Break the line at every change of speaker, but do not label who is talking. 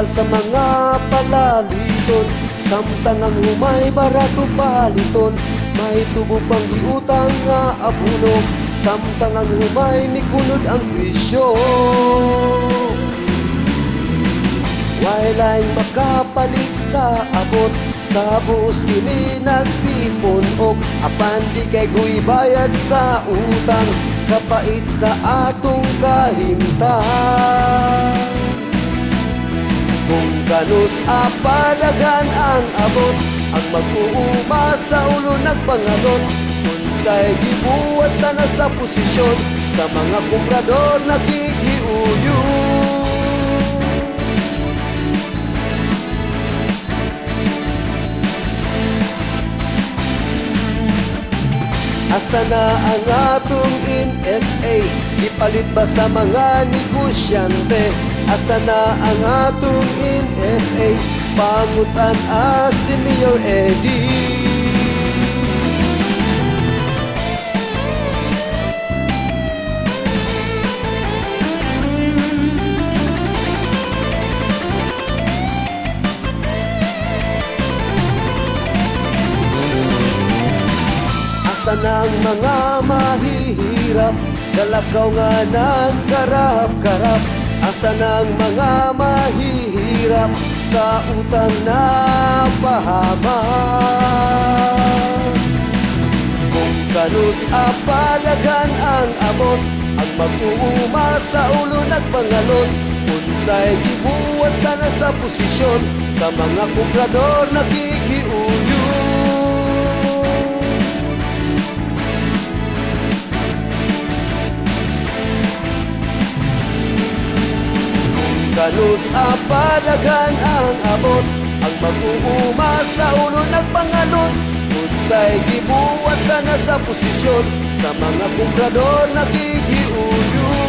mahal sa mga palaliton. Samtang ang humay barato paliton, may tubo pang giutang nga abuno. Samtang ang humay mikunod ang presyo, wailaing makapalit sa abot. Sa buos kini nagtipon og apan di kay guibayad sa utang, kapait sa atong kahimtang. Kung kanus apadagan ang abot, ang mag-uuma sa ulo nagpangalot. Unsay gibuhat sana sa posisyon, sa mga kumprador nakikiuyo. Asa na ang atong NFA? Ipalit ba sa mga negosyante? Asa na ang atong NFA? Pangutan si Mayor Eddie. Asa ng mga mahihirap, kalakaw nga ng karap-karap. Asa ng mga mahihirap, sa utang na pahamak. Kung kanus apalagan ang abot, ang mag-uuma sa ulo nagpangalot. Unsay gibuhat sana sa posisyon, sa mga kumprador nakikiuyo. Kanus apadagan ang abot, ang mag-uuma sa ulo nagpangalot. Unsay gibuhat sana sa posisyon, sa mga kumprador nakikiuyo.